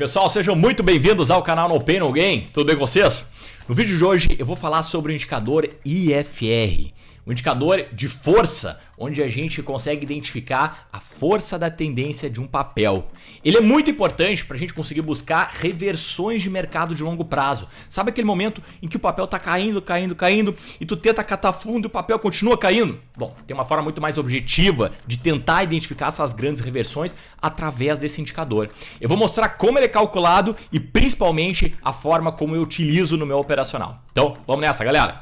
pessoal, sejam muito bem-vindos ao canal No Pain No Gain, tudo bem com vocês? No vídeo de hoje eu vou falar sobre o indicador IFR, um indicador de força, onde a gente consegue identificar a força da tendência de um papel. Ele é muito importante para a gente conseguir buscar reversões de mercado de longo prazo. Sabe aquele momento em que o papel está caindo e tu tenta catar fundo e o papel continua caindo? Bom, tem uma forma muito mais objetiva de tentar identificar essas grandes reversões através desse indicador. Eu vou mostrar como ele é calculado e principalmente a forma como eu utilizo no meu operacional. Então, vamos nessa, galera!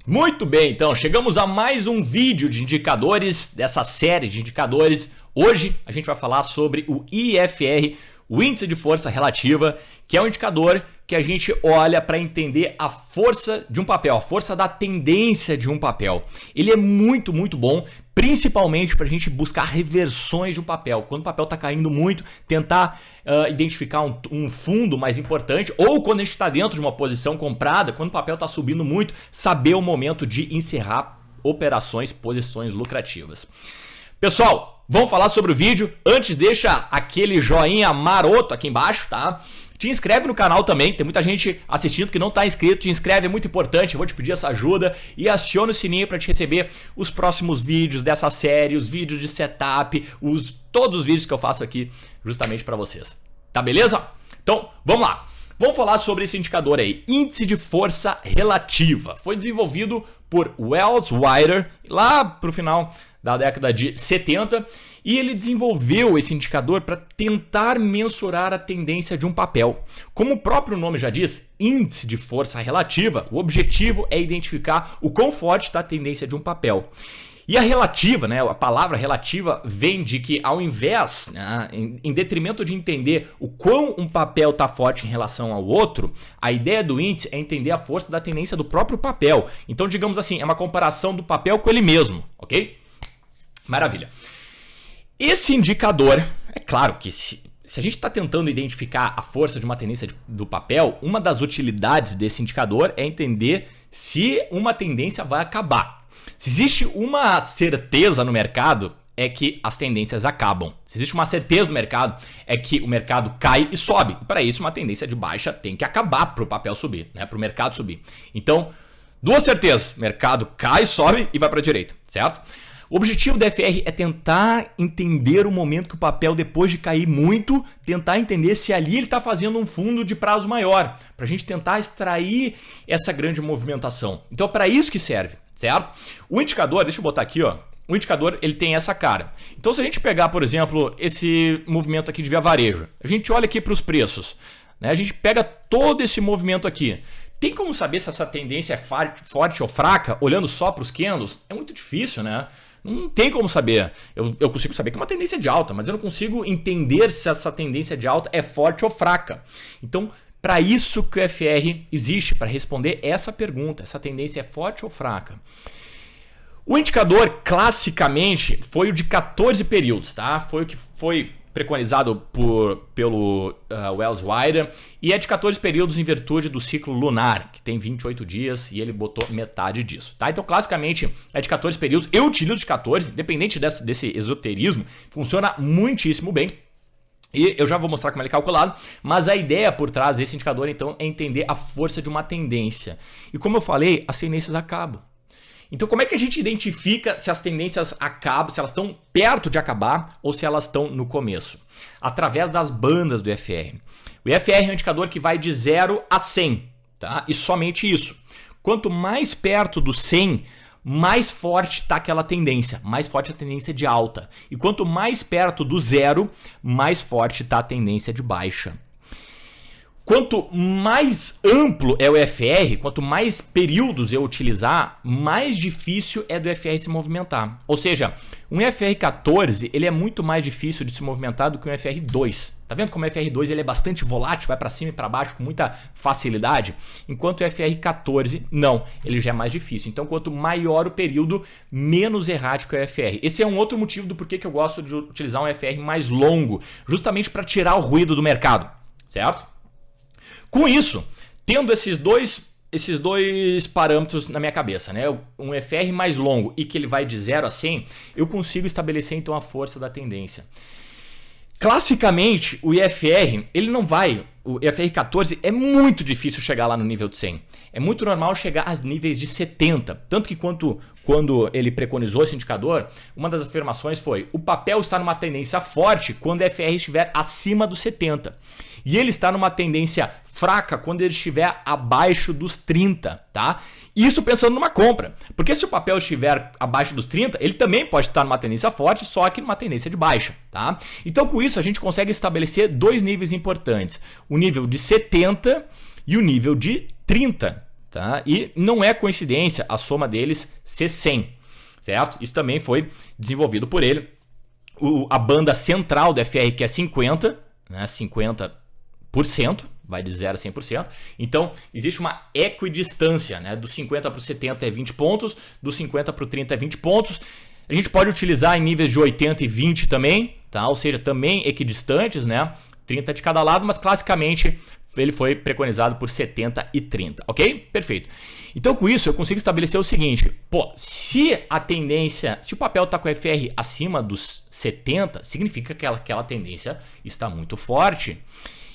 Muito bem, então chegamos a mais um vídeo de indicadores dessa série de indicadores. Hoje a gente vai falar sobre o IFR, o Índice de Força Relativa, que é um indicador que a gente olha para entender a força de um papel, a força da tendência de um papel. Ele é muito bom, principalmente para a gente buscar reversões de um papel. Quando o papel está caindo muito, tentar identificar um fundo mais importante, ou quando a gente está dentro de uma posição comprada, quando o papel está subindo muito, saber o momento de encerrar operações, posições lucrativas. Pessoal, vamos falar sobre o vídeo. Antes, deixa aquele joinha maroto aqui embaixo, tá? Te inscreve no canal também, tem muita gente assistindo que não está inscrito, te inscreve, é muito importante, eu vou te pedir essa ajuda e aciona o sininho para te receber os próximos vídeos dessa série, os vídeos de setup, todos os vídeos que eu faço aqui justamente para vocês. Tá beleza? Então, vamos lá. Vamos falar sobre esse indicador aí, Índice de Força Relativa. Foi desenvolvido por Wells Weider lá para o final da década de 70, e ele desenvolveu esse indicador para tentar mensurar a tendência de um papel. Como o próprio nome já diz, índice de força relativa, o objetivo é identificar o quão forte está a tendência de um papel. E a relativa, né, a palavra relativa vem de que ao invés, né, em detrimento de entender o quão um papel está forte em relação ao outro, a ideia do índice é entender a força da tendência do próprio papel. Então, digamos assim, é uma comparação do papel com ele mesmo, ok? Maravilha. Esse indicador, é claro que se a gente está tentando identificar a força de uma tendência do papel, uma das utilidades desse indicador é entender se uma tendência vai acabar. Se existe uma certeza no mercado, é que as tendências acabam. Se existe uma certeza no mercado, é que o mercado cai e sobe. E para isso, uma tendência de baixa tem que acabar para o papel subir, né? Para o mercado subir. Então, duas certezas. Mercado cai, sobe e vai para a direita, certo? O objetivo da FR é tentar entender o momento que o papel, depois de cair muito, tentar entender se ali ele está fazendo um fundo de prazo maior, para a gente tentar extrair essa grande movimentação. Então, é para isso que serve, certo? O indicador, deixa eu botar aqui, ó. O indicador ele tem essa cara. Então, se a gente pegar, por exemplo, esse movimento aqui de via varejo, a gente olha aqui para os preços, né? A gente pega todo esse movimento aqui. Tem como saber se essa tendência é forte ou fraca, olhando só para os candles? É muito difícil, né? Não tem como saber. Eu consigo saber que é uma tendência de alta, mas eu não consigo entender se essa tendência de alta é forte ou fraca. Então, para isso que o FR existe, para responder essa pergunta, essa tendência é forte ou fraca. O indicador, classicamente, foi o de 14 períodos, tá? Foi o que foi preconizado pelo Wells Weider, e é de 14 períodos em virtude do ciclo lunar, que tem 28 dias, e ele botou metade disso, tá? Então, classicamente, é de 14 períodos. Eu utilizo de 14, independente desse esoterismo, funciona muitíssimo bem. E eu já vou mostrar como ele é calculado, mas a ideia por trás desse indicador, então, é entender a força de uma tendência. E como eu falei, as tendências acabam. Então, como é que a gente identifica se as tendências acabam, se elas estão perto de acabar ou se elas estão no começo? Através das bandas do IFR. O IFR é um indicador que vai de 0 a 100, tá? E somente isso. Quanto mais perto do 100, mais forte está aquela tendência, mais forte a tendência de alta. E quanto mais perto do 0, mais forte está a tendência de baixa. Quanto mais amplo é o IFR, quanto mais períodos eu utilizar, mais difícil é do IFR se movimentar. Ou seja, um IFR 14 ele é muito mais difícil de se movimentar do que um IFR 2. Tá vendo como o IFR 2 ele é bastante volátil, vai para cima e para baixo com muita facilidade? Enquanto o IFR 14, não, ele já é mais difícil. Então, quanto maior o período, menos errático é o IFR. Esse é um outro motivo do porquê que eu gosto de utilizar um IFR mais longo, justamente para tirar o ruído do mercado, certo? Com isso, tendo esses dois esses dois parâmetros na minha cabeça, né? Um FR mais longo e que ele vai de 0 a 100, eu consigo estabelecer então a força da tendência. Classicamente, o IFR, ele não vai, o IFR 14 é muito difícil chegar lá no nível de 100. É muito normal chegar a níveis de 70. Tanto que quando ele preconizou esse indicador, uma das afirmações foi: o papel está numa tendência forte quando o IFR estiver acima dos 70. E ele está numa tendência fraca quando ele estiver abaixo dos 30, tá? Isso pensando numa compra. Porque se o papel estiver abaixo dos 30, ele também pode estar numa tendência forte, só que numa tendência de baixa, tá? Então com isso a gente consegue estabelecer dois níveis importantes. O nível de 70 e o nível de 30, tá? E não é coincidência a soma deles ser 100, certo? Isso também foi desenvolvido por ele. A banda central do FR que é 50, né? 50%, vai de 0 a 100%. Então, existe uma equidistância, né? Do 50 para o 70 é 20 pontos, do 50 para o 30 é 20 pontos. A gente pode utilizar em níveis de 80 e 20 também, tá? Ou seja, também equidistantes, né? 30 de cada lado, mas classicamente ele foi preconizado por 70 e 30, ok? Perfeito. Então, com isso, eu consigo estabelecer o seguinte: pô, se o papel está com o FR acima dos 70, significa que aquela tendência está muito forte.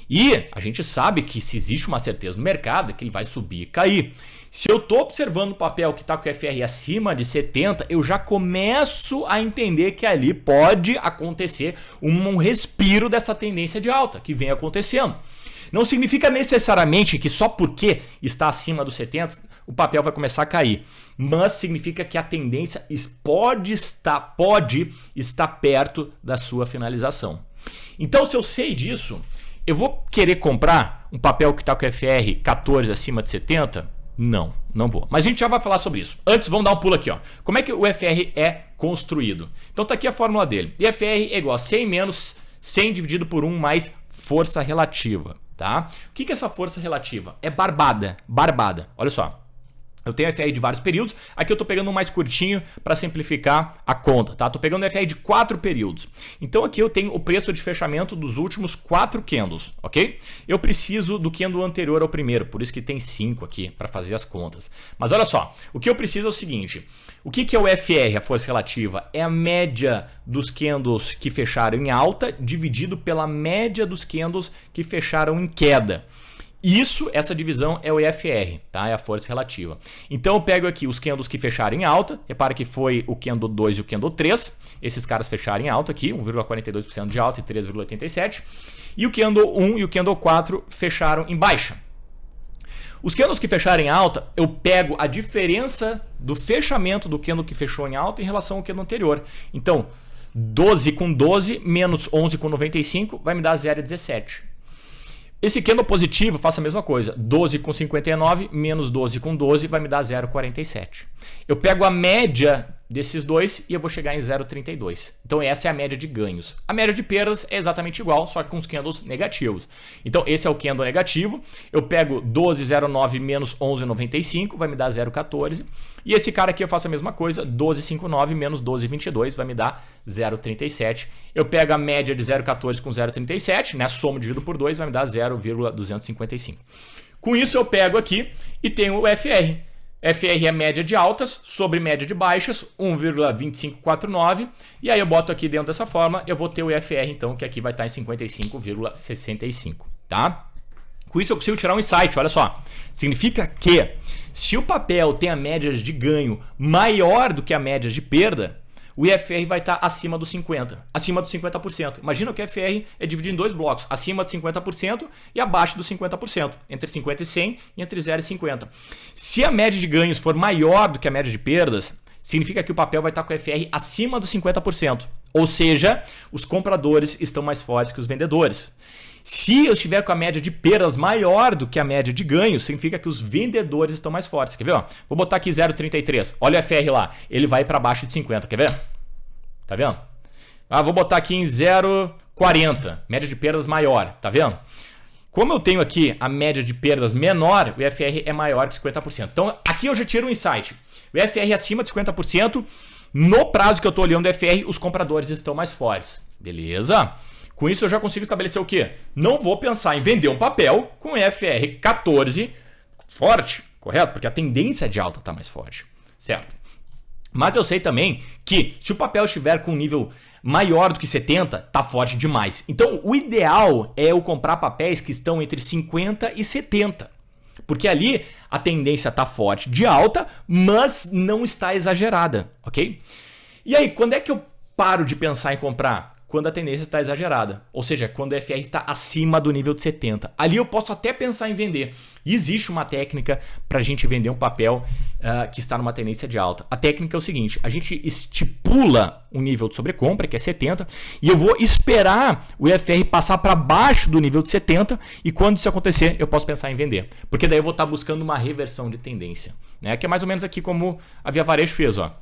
E a gente sabe que se existe uma certeza no mercado é que ele vai subir e cair. Se eu estou observando o papel que está com o FR acima de 70, eu já começo a entender que ali pode acontecer um respiro dessa tendência de alta que vem acontecendo. Não significa necessariamente que só porque está acima dos 70 o papel vai começar a cair, mas significa que a tendência pode estar perto da sua finalização. Então, se eu sei disso, eu vou querer comprar um papel que está com FR 14 acima de 70? Não, não vou. Mas a gente já vai falar sobre isso. Antes, vamos dar um pulo aqui, ó. Como é que o FR é construído? Então tá aqui a fórmula dele. IFR é igual a 100 menos 100 dividido por 1 mais força relativa, tá? O que é essa força relativa? É barbada. Olha só. Eu tenho FR de vários períodos, aqui eu estou pegando um mais curtinho para simplificar a conta, tá? Estou pegando FR de 4 períodos. Então aqui eu tenho o preço de fechamento dos últimos 4 candles, ok? Eu preciso do candle anterior ao primeiro, por isso que tem 5 aqui para fazer as contas. Mas olha só, o que eu preciso é o seguinte: o que é o FR, a força relativa? É a média dos candles que fecharam em alta dividido pela média dos candles que fecharam em queda. Essa divisão é o IFR, tá? É a força relativa. Então eu pego aqui os candles que fecharam em alta, repara que foi o candle 2 e o candle 3, esses caras fecharam em alta aqui, 1,42% de alta e 3,87%, e o candle 1 e o candle 4 fecharam em baixa. Os candles que fecharam em alta, eu pego a diferença do fechamento do candle que fechou em alta em relação ao candle anterior. Então, 12 com 12 menos 11 com 95 vai me dar 0,17. Esse candle positivo, faço a mesma coisa. 12 com 59 menos 12 com 12 vai me dar 0,47. Eu pego a média desses dois e eu vou chegar em 0,32. Então essa é a média de ganhos. A média de perdas é exatamente igual, só que com os candles negativos. Então esse é o candle negativo. Eu pego 12,09 menos 11,95, vai me dar 0,14. E esse cara aqui eu faço a mesma coisa. 12,59 menos 12,22 vai me dar 0,37. Eu pego a média de 0,14 com 0,37, né? Somo dividido por 2 vai me dar 0,255. Com isso eu pego aqui e tenho o FR. FR é média de altas sobre média de baixas, 1,2549. E aí eu boto aqui dentro dessa forma, eu vou ter o IFR, então, que aqui vai estar em 55,65, tá? Com isso eu consigo tirar um insight, olha só. Significa que se o papel tem a média de ganho maior do que a média de perda, o IFR vai estar acima dos 50%, acima dos 50%. Imagina que o IFR é dividido em dois blocos, acima de 50% e abaixo dos 50%, entre 50 e 100 e entre 0 e 50. Se a média de ganhos for maior do que a média de perdas, significa que o papel vai estar com o IFR acima dos 50%. Ou seja, os compradores estão mais fortes que os vendedores. Se eu estiver com a média de perdas maior do que a média de ganhos, significa que os vendedores estão mais fortes. Quer ver? Ó? Vou botar aqui 0,33. Olha o FR lá. Ele vai para baixo de 50. Quer ver? Tá vendo? Vou botar aqui em 0,40. Média de perdas maior. Tá vendo? Como eu tenho aqui a média de perdas menor, o IFR é maior que 50%. Então, aqui eu já tiro um insight. O IFR acima de 50%, no prazo que eu estou olhando o IFR, os compradores estão mais fortes. Beleza? Com isso eu já consigo estabelecer o quê? Não vou pensar em vender um papel com IFR 14 forte, correto? Porque a tendência de alta está mais forte, certo? Mas eu sei também que se o papel estiver com um nível maior do que 70, tá forte demais. Então o ideal é eu comprar papéis que estão entre 50 e 70. Porque ali a tendência tá forte de alta, mas não está exagerada, ok? E aí, quando é que eu paro de pensar em comprar? Quando a tendência está exagerada, ou seja, quando o FR está acima do nível de 70. Ali eu posso até pensar em vender. E existe uma técnica para a gente vender um papel que está numa tendência de alta. A técnica é o seguinte, a gente estipula um nível de sobrecompra, que é 70, e eu vou esperar o FR passar para baixo do nível de 70, e quando isso acontecer, eu posso pensar em vender. Porque daí eu vou estar buscando uma reversão de tendência, né? Que é mais ou menos aqui como a Via Varejo fez, ó.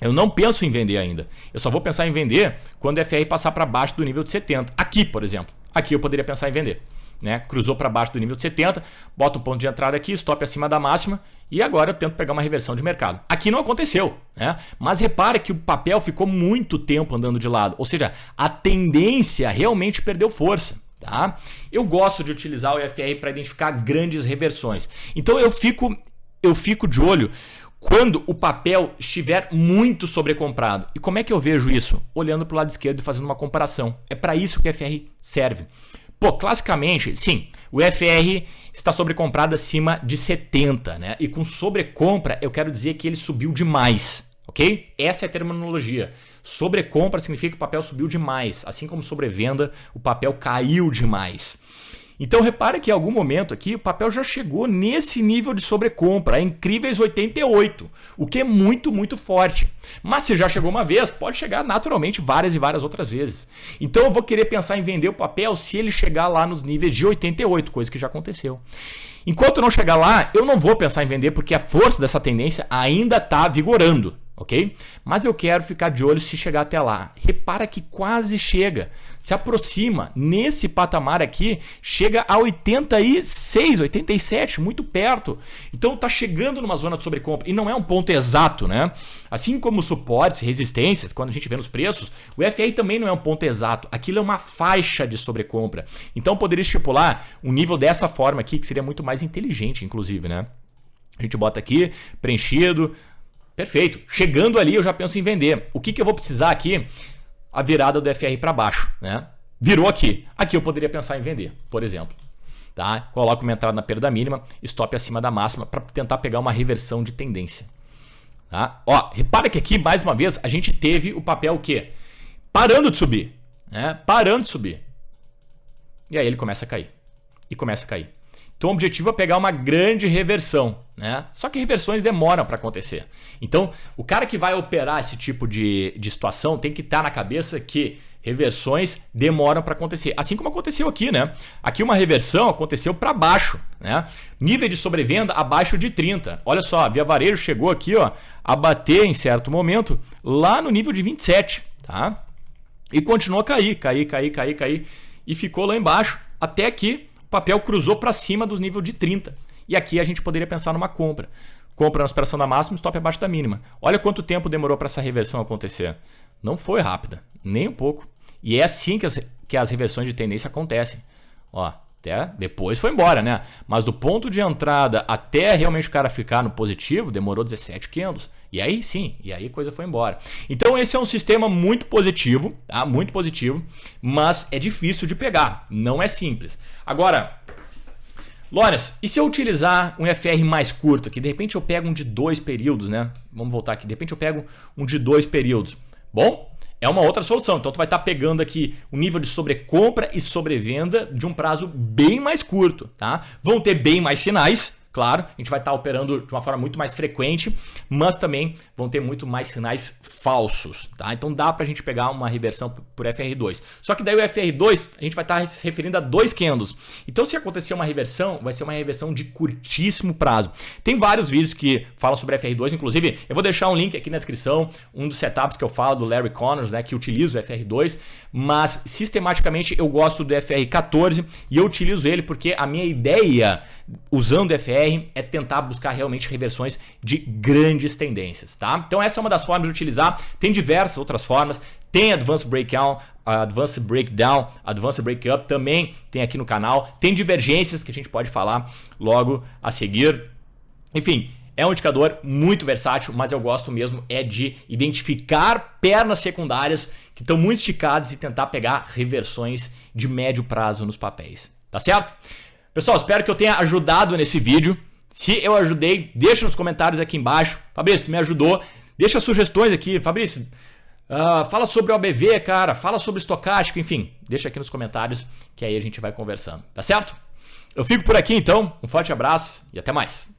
Eu não penso em vender ainda. Eu só vou pensar em vender quando o FR passar para baixo do nível de 70. Aqui, por exemplo. Aqui eu poderia pensar em vender. Né? Cruzou para baixo do nível de 70, bota um ponto de entrada aqui, stop acima da máxima e agora eu tento pegar uma reversão de mercado. Aqui não aconteceu, né? Mas repare que o papel ficou muito tempo andando de lado. Ou seja, a tendência realmente perdeu força. Tá? Eu gosto de utilizar o IFR para identificar grandes reversões. Então eu fico de olho quando o papel estiver muito sobrecomprado. E como é que eu vejo isso? Olhando para o lado esquerdo e fazendo uma comparação. É para isso que o FR serve. Pô, classicamente, sim, o FR está sobrecomprado acima de 70, né? E com sobrecompra eu quero dizer que ele subiu demais, ok? Essa é a terminologia. Sobrecompra significa que o papel subiu demais, assim como sobrevenda, o papel caiu demais. Então repara que em algum momento aqui o papel já chegou nesse nível de sobrecompra, a incríveis 88, o que é muito, muito forte. Mas se já chegou uma vez, pode chegar naturalmente várias e várias outras vezes. Então eu vou querer pensar em vender o papel se ele chegar lá nos níveis de 88, coisa que já aconteceu. Enquanto não chegar lá, eu não vou pensar em vender porque a força dessa tendência ainda está vigorando. Ok? Mas eu quero ficar de olho se chegar até lá. Repara que quase chega, se aproxima nesse patamar aqui, chega a 86, 87, muito perto. Então está chegando numa zona de sobrecompra e não é um ponto exato, né? Assim como suportes, resistências, quando a gente vê nos preços, o FR também não é um ponto exato. Aquilo é uma faixa de sobrecompra. Então poderia estipular um nível dessa forma aqui que seria muito mais inteligente, inclusive, né? A gente bota aqui preenchido. Perfeito. Chegando ali eu já penso em vender. O que eu vou precisar aqui? A virada do FR para baixo, né? Virou aqui. Aqui eu poderia pensar em vender, por exemplo. Tá? Coloco uma entrada na perda mínima, stop acima da máxima para tentar pegar uma reversão de tendência. Tá? Ó, repara que aqui, mais uma vez, a gente teve o papel o quê? Parando de subir. Né? Parando de subir. E aí ele começa a cair. E começa a cair. Então o objetivo é pegar uma grande reversão, né? Só que reversões demoram para acontecer. Então o cara que vai operar esse tipo de situação tem que estar na cabeça que reversões demoram para acontecer. Assim como aconteceu aqui, né? Aqui uma reversão aconteceu para baixo, né? Nível de sobrevenda abaixo de 30. Olha só, a Via Varejo chegou aqui, ó, a bater em certo momento lá no nível de 27, tá? E continuou a cair. E ficou lá embaixo até que o papel cruzou para cima dos níveis de 30. E aqui a gente poderia pensar numa compra. Compra na superação da máxima, stop abaixo da mínima. Olha quanto tempo demorou para essa reversão acontecer. Não foi rápida, nem um pouco. E é assim que as reversões de tendência acontecem. Ó, até depois foi embora, né? Mas do ponto de entrada até realmente o cara ficar no positivo, demorou 17 candles. E aí sim, e aí a coisa foi embora. Então esse é um sistema muito positivo, tá? Muito positivo, mas é difícil de pegar, não é simples. Agora, Lawrence, e se eu utilizar um FR mais curto aqui? De repente eu pego um de 2 períodos, né? Vamos voltar aqui. De repente eu pego um de 2 períodos. Bom, é uma outra solução. Então tu vai estar pegando aqui o nível de sobrecompra e sobrevenda de um prazo bem mais curto, tá? Vão ter bem mais sinais. Claro, a gente vai estar operando de uma forma muito mais frequente, mas também vão ter muito mais sinais falsos, tá? Então dá para a gente pegar uma reversão por FR2. Só que daí o FR2 a gente vai estar se referindo a 2 candles. Então se acontecer uma reversão, vai ser uma reversão de curtíssimo prazo. Tem vários vídeos que falam sobre FR2, inclusive eu vou deixar um link aqui na descrição, um dos setups que eu falo do Larry Connors, né, que utiliza o FR2, mas sistematicamente eu gosto do FR14 e eu utilizo ele porque a minha ideia usando o FR é tentar buscar realmente reversões de grandes tendências, tá? Então essa é uma das formas de utilizar, tem diversas outras formas, tem Advanced Breakdown, Advanced Breakdown, Advanced Breakup também tem aqui no canal, tem divergências que a gente pode falar logo a seguir. Enfim, é um indicador muito versátil, mas eu gosto mesmo é de identificar pernas secundárias que estão muito esticadas e tentar pegar reversões de médio prazo nos papéis. Tá certo? Pessoal, espero que eu tenha ajudado nesse vídeo. Se eu ajudei, deixa nos comentários aqui embaixo. Fabrício, tu me ajudou. Deixa sugestões aqui. Fabrício, fala sobre o ABV, cara. Fala sobre estocástico, enfim. Deixa aqui nos comentários que aí a gente vai conversando. Tá certo? Eu fico por aqui então. Um forte abraço e até mais.